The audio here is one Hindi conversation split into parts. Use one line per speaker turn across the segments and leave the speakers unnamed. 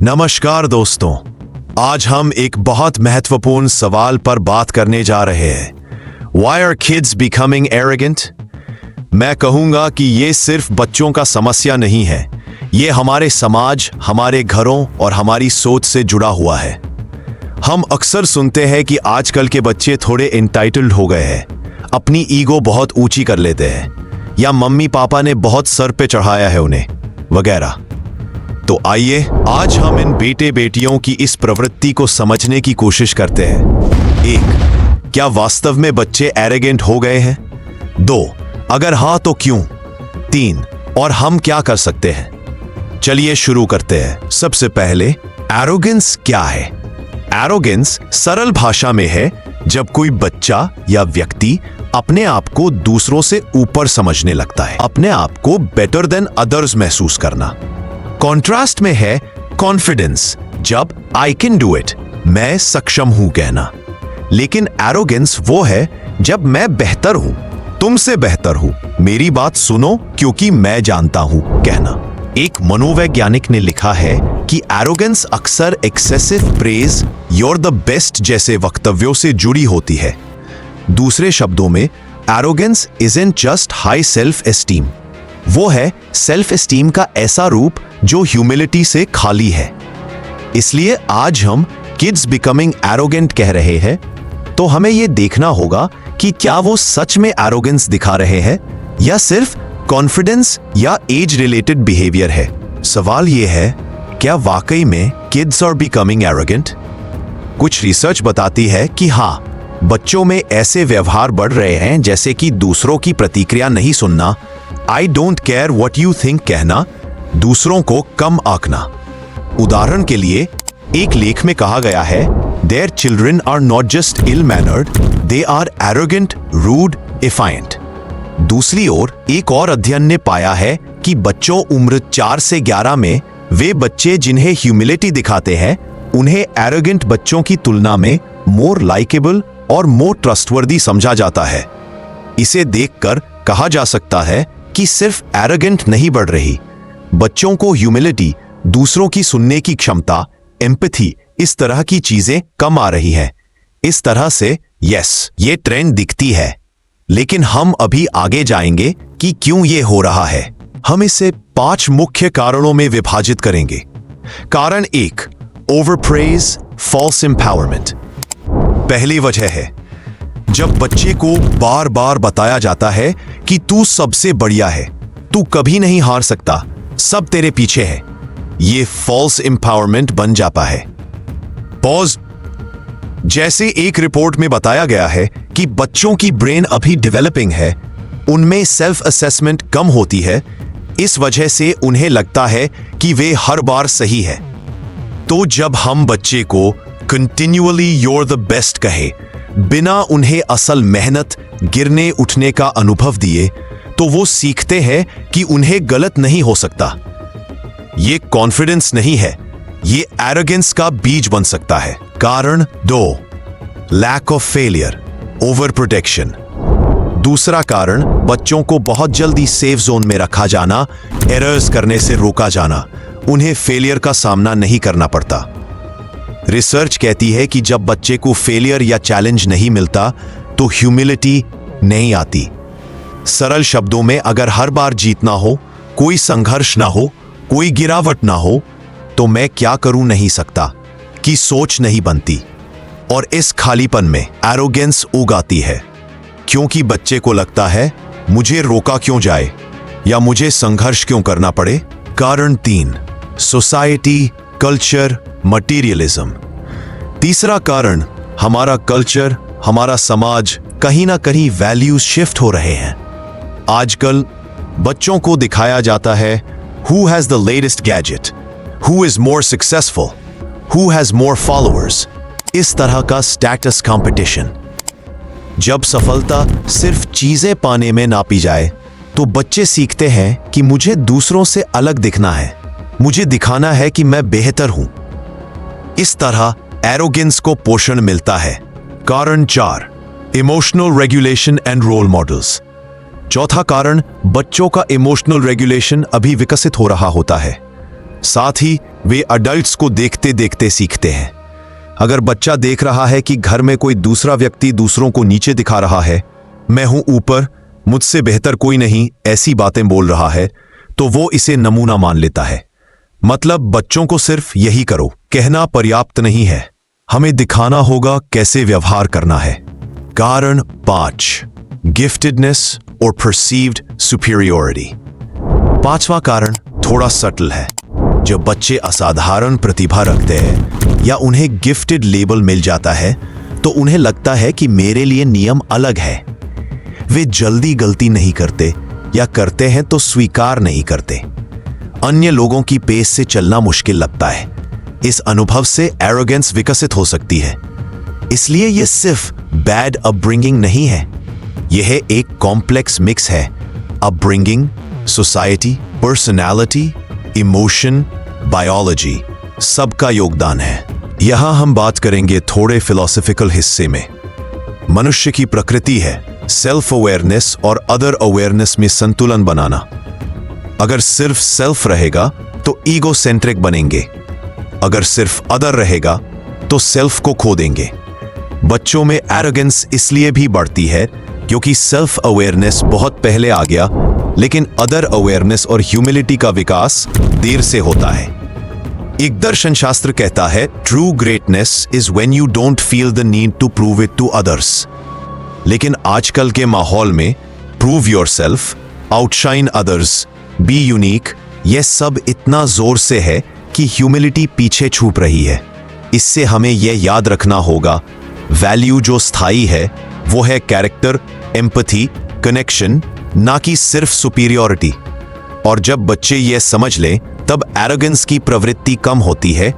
नमस्कार दोस्तों, आज हम एक बहुत महत्वपूर्ण सवाल पर बात करने जा रहे हैं। Why are kids becoming arrogant? मैं कहूंगा कि ये सिर्फ बच्चों का समस्या नहीं है, ये हमारे समाज, हमारे घरों और हमारी सोच से जुड़ा हुआ है। हम अक्सर सुनते हैं कि आजकल के बच्चे थोड़े एंटाइटल्ड हो गए हैं, अपनी ईगो बहुत ऊंची कर लेते हैं, या मम्मी पापा ने बहुत सर पे चढ़ाया है उन्हें, वगैरह। तो आइए आज हम इन बेटे बेटियों की इस प्रवृत्ति को समझने की कोशिश करते हैं। 1. क्या वास्तव में बच्चे एरोगेंट हो गए हैं? 2. अगर हाँ तो क्यों? 3. और हम क्या कर सकते हैं? चलिए शुरू करते हैं। सबसे पहले एरोगेंस क्या है? एरोगेंस सरल भाषा में है जब कोई बच्चा या व्यक्ति अपने आप को दूसरों से ऊपर समझने लगता है, अपने आप को बेटर देन अदर्स महसूस करना। कॉन्ट्रास्ट में है कॉन्फिडेंस, जब आई कैन डू इट, मैं सक्षम हूं कहना। लेकिन एरोगेंस वो है जब मैं बेहतर हूं, तुमसे बेहतर हूं, मेरी बात सुनो क्योंकि मैं जानता हूं कहना। एक मनोवैज्ञानिक ने लिखा है कि एरोगेंस अक्सर excessive praise, you're the best जैसे वक्तव्यों से जुड़ी होती है। दूसरे शब्दों में, arrogance isn't just high self esteem, वो है सेल्फ एस्टीम का ऐसा रूप जो ह्यूमिलिटी से खाली है। इसलिए आज हम किड्स बिकमिंग एरोगेंट कह रहे हैं, तो हमें यह देखना होगा कि क्या वो सच में एरोगेंस दिखा रहे हैं या सिर्फ कॉन्फिडेंस या एज रिलेटेड बिहेवियर है। सवाल यह है, क्या वाकई में किड्स आर बिकमिंग एरोगेंट? कुछ रिसर्च बताती है कि हाँ, बच्चों में ऐसे व्यवहार बढ़ रहे हैं जैसे कि दूसरों की प्रतिक्रिया नहीं सुनना, I don't care what you think कहना, दूसरों को कम आंकना। उदाहरण के लिए, एक लेख में कहा गया है, their children are not just ill mannered, they are arrogant, rude, defiant. दूसरी ओर एक और अध्ययन ने पाया है कि बच्चों उम्र 4 से 11 में वे बच्चे जिन्हें ह्यूमिलिटी दिखाते हैं, उन्हें एरोगेंट बच्चों की तुलना में मोर लाइकेबल और मोर ट्रस्टवर्दी समझा जाता है। इसे देखकर कहा जा सकता है कि सिर्फ एरोगेंट नहीं बढ़ रही, बच्चों को ह्यूमिलिटी, दूसरों की सुनने की क्षमता, एम्पैथी, इस तरह की चीजें कम आ रही हैं। इस तरह से यस, ये ट्रेंड दिखती है, लेकिन हम अभी आगे जाएंगे कि क्यों ये हो रहा है। हम इसे 5 मुख्य कारणों में विभाजित करेंगे। कारण 1, ओवर प्रेज, फॉल्स एम्पावरमेंट। पहली वजह है जब बच्चे को बार बार बताया जाता है कि तू सबसे बढ़िया है, तू कभी नहीं हार सकता, सब तेरे पीछे है। ये फॉल्स एम्पावरमेंट बन जाता है। पॉज। जैसे एक रिपोर्ट में बताया गया है कि बच्चों की ब्रेन अभी डेवलपिंग है, उनमें सेल्फ असेसमेंट कम होती है, इस वजह से उन्हें लगता है कि वे हर बार सही है। तो जब हम बच्चे को कंटिन्यूअली यूर द बेस्ट कहे, बिना उन्हें असल मेहनत, गिरने उठने का अनुभव दिए, तो वो सीखते हैं कि उन्हें गलत नहीं हो सकता। ये कॉन्फिडेंस नहीं है, ये एरोगेंस का बीज बन सकता है। कारण 2, lack of failure, over protection. दूसरा कारण, बच्चों को बहुत जल्दी सेफ जोन में रखा जाना, एरर्स करने से रोका जाना, उन्हें फेलियर का सामना नहीं करना पड़ता। रिसर्च कहती है कि जब बच्चे को फेलियर या चैलेंज नहीं मिलता तो ह्यूमिलिटी नहीं आती। सरल शब्दों में, अगर हर बार जीतना हो, कोई संघर्ष ना हो, कोई गिरावट ना हो, तो मैं क्या करूं नहीं सकता कि सोच नहीं बनती। और इस खालीपन में एरोगेंस उगाती है, क्योंकि बच्चे को लगता है मुझे रोका क्यों जाए या मुझे संघर्ष क्यों करना पड़े। कारण 3, सोसाइटी, कल्चर, मटीरियलिज्म। तीसरा कारण, हमारा कल्चर, हमारा समाज, कहीं ना कहीं वैल्यूज शिफ्ट हो रहे हैं। आजकल बच्चों को दिखाया जाता है who has the latest gadget, who is more successful, who has more followers, इस तरह का स्टेटस कंपटीशन। जब सफलता सिर्फ चीजें पाने में नापी जाए, तो बच्चे सीखते हैं कि मुझे दूसरों से अलग दिखना है, मुझे दिखाना है कि मैं बेहतर हूं। इस तरह एरोगेंस को पोषण मिलता है। कारण 4, emotional regulation and role models. चौथा कारण, बच्चों का इमोशनल रेगुलेशन अभी विकसित हो रहा होता है। साथ ही वे अडल्ट्स को देखते देखते सीखते हैं। अगर बच्चा देख रहा है कि घर में कोई दूसरा व्यक्ति दूसरों को नीचे दिखा रहा है, मैं हूं ऊपर, मुझसे बेहतर कोई नहीं, ऐसी बातें बोल रहा है, तो वो इसे नमूना मान लेता है। मतलब बच्चों को सिर्फ यही करो कहना पर्याप्त नहीं है, हमें दिखाना होगा कैसे व्यवहार करना है। कारण 5, गिफ्टेडनेस और परसीव्ड सुपीरियोरिटी। 5वां कारण थोड़ा सटल है। जब बच्चे असाधारण प्रतिभा रखते हैं या उन्हें गिफ्टेड लेबल मिल जाता है तो उन्हें लगता है कि मेरे लिए नियम अलग है। वे जल्दी गलती नहीं करते या करते हैं तो स्वीकार नहीं करते। अन्य लोगों की पेस से चलना मुश्किल लगता है। इस अनुभव से एरोगेंस विकसित हो सकती है। इसलिए यह सिर्फ बैड अपब्रिंगिंग नहीं है, यह एक कॉम्प्लेक्स मिक्स है। Upbringing, society, personality, emotion, biology, सबका योगदान है। यहां हम बात करेंगे थोड़े फिलॉसफिकल हिस्से में। मनुष्य की प्रकृति है सेल्फ अवेयरनेस और अदर अवेयरनेस में संतुलन बनाना। अगर सिर्फ सेल्फ रहेगा तो ईगो सेंट्रिक बनेंगे, अगर सिर्फ अदर रहेगा तो सेल्फ को खो देंगे। बच्चों में एरोगेंस इसलिए भी बढ़ती है क्योंकि सेल्फ अवेयरनेस बहुत पहले आ गया, लेकिन अदर अवेयरनेस और ह्यूमिलिटी का विकास देर से होता है। एक दर्शन शास्त्र कहता है, true greatness is when you don't feel the need to prove it to others. लेकिन आजकल के माहौल में prove yourself, outshine others, be unique, यह सब इतना जोर से है कि ह्यूमिलिटी पीछे छूट रही है। इससे हमें यह याद रखना होगा, वैल्यू जो स्थायी है वो है कैरेक्टर, एम्पैथी, कनेक्शन, ना कि सिर्फ सुपीरियॉरिटी। और जब बच्चे यह समझ लें तब एरोगेंस की प्रवृत्ति कम होती है,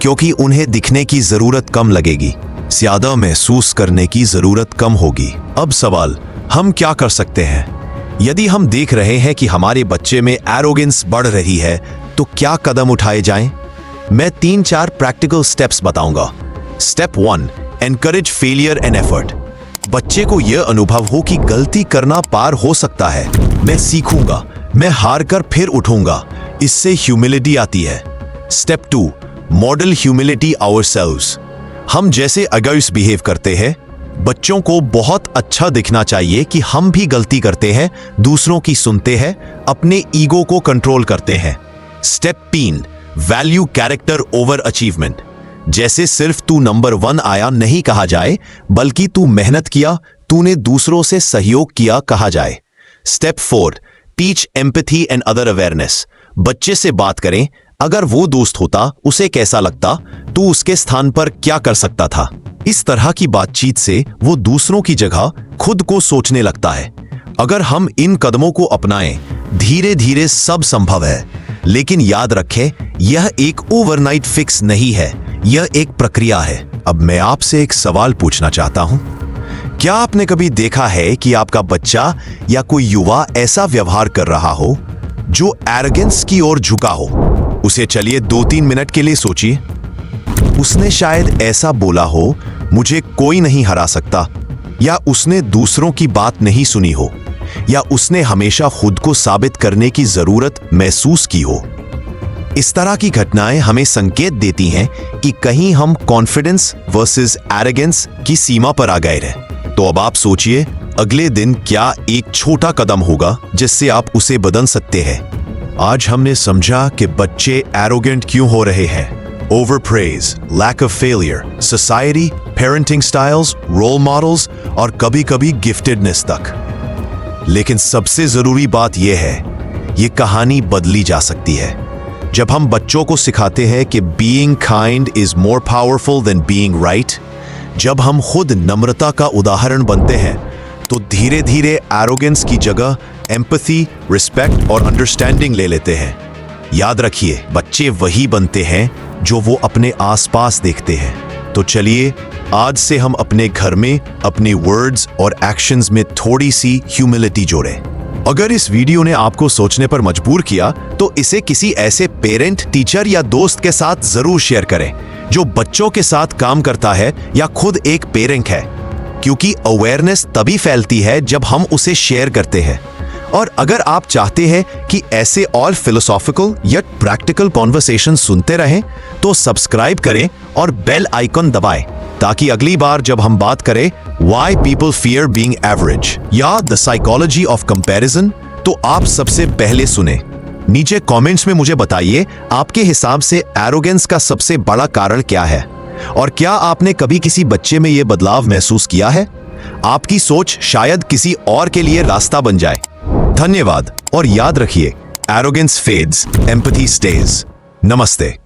क्योंकि उन्हें दिखने की जरूरत कम लगेगी, ज्यादा महसूस करने की जरूरत कम होगी। अब सवाल, हम क्या कर सकते हैं? यदि हम देख रहे हैं कि हमारे बच्चे में एरोगेंस बढ़ रही है तो क्या कदम उठाए जाएं? मैं 3-4 प्रैक्टिकल स्टेप्स बताऊंगा। Step 1, encourage failure and effort. बच्चे को यह अनुभव हो कि गलती करना पार हो सकता है, मैं सीखूंगा, मैं हार कर फिर उठूंगा, इससे ह्यूमिलिटी आती है। Step 2, model humility ourselves. हम जैसे अगर्स बिहेव करते हैं, बच्चों को बहुत अच्छा दिखना चाहिए कि हम भी गलती करते हैं, दूसरों की सुनते हैं, अपने ईगो को कंट्रोल करते हैं। Step 3, value character over achievement. जैसे सिर्फ तू नंबर 1 आया नहीं कहा जाए, बल्कि तू मेहनत किया, तूने दूसरों से सहयोग किया कहा जाए। Step 4, teach empathy and other awareness. बच्चे से बात करें, अगर वो दोस्त होता उसे कैसा लगता, तू उसके स्थान पर क्या कर सकता था। इस तरह की बातचीत से वो दूसरों की जगह खुद को सोचने लगता है। अगर हम इन कदमों को अपनाएं, धीरे धीरे सब संभव है। लेकिन याद रखें, यह एक ओवरनाइट फिक्स नहीं है, यह एक प्रक्रिया है। अब मैं आपसे एक सवाल पूछना चाहता हूं। क्या आपने कभी देखा है कि आपका बच्चा या कोई युवा ऐसा व्यवहार कर रहा हो जो एरोगेंस की ओर झुका हो? उसे चलिए 2-3 मिनट के लिए सोचिए। उसने शायद ऐसा बोला हो, मुझे कोई नहीं हरा सकता, या उसने दूसरों की बात नहीं सुनी हो, या उसने हमेशा खुद को साबित करने की जरूरत महसूस की हो। इस तरह की घटनाएं हमें संकेत देती हैं कि कहीं हम कॉन्फिडेंस वर्सेस एरोगेंस की सीमा पर आ गए हैं। तो अब आप सोचिए, अगले दिन क्या एक छोटा कदम होगा जिससे आप उसे बदल सकते हैं। आज हमने समझा कि बच्चे एरोगेंट क्यों हो रहे हैं। Over praise, lack of failure, society, parenting styles, role models और कभी कभी गिफ्टेडनेस तक। लेकिन सबसे जरूरी बात यह है, यह कहानी बदली जा सकती है जब हम बच्चों को सिखाते हैं कि being kind is more powerful than being right. जब हम खुद नम्रता का उदाहरण बनते हैं तो धीरे धीरे एरोगेंस की जगह एम्पैथी, रिस्पेक्ट और अंडरस्टैंडिंग ले लेते हैं। याद रखिए, बच्चे वही बनते हैं जो वो अपने आसपास देखते हैं। तो चलिए आज से हम अपने घर में अपने वर्ड्स और एक्शंस में थोड़ी सी ह्यूमिलिटी जोड़ें। अगर इस वीडियो ने आपको सोचने पर मजबूर किया तो इसे किसी ऐसे पेरेंट, टीचर या दोस्त के साथ जरूर शेयर करें जो बच्चों के साथ काम करता है या खुद एक पेरेंट है, क्योंकि अवेयरनेस तभी फैलती है जब हम उसे शेयर करते हैं। और अगर आप चाहते हैं कि ऐसे और फिलोसॉफिकल या प्रैक्टिकल कॉन्वर्सेशन सुनते रहें तो सब्सक्राइब करें और बेल आइकन दबाएं ताकि अगली बार जब हम बात करें why people fear being average या द साइकोलॉजी ऑफ कंपैरिजन तो आप सबसे पहले सुने। नीचे कमेंट्स में मुझे बताइए आपके हिसाब से एरोगेंस का सबसे बड़ा कारण क्या है और क्या आपने कभी किसी बच्चे में यह बदलाव महसूस किया है। आपकी सोच शायद किसी और के लिए रास्ता बन जाए। धन्यवाद और याद रखिए, एरोगेंस फेड्स, एम्पैथी स्टेज। नमस्ते।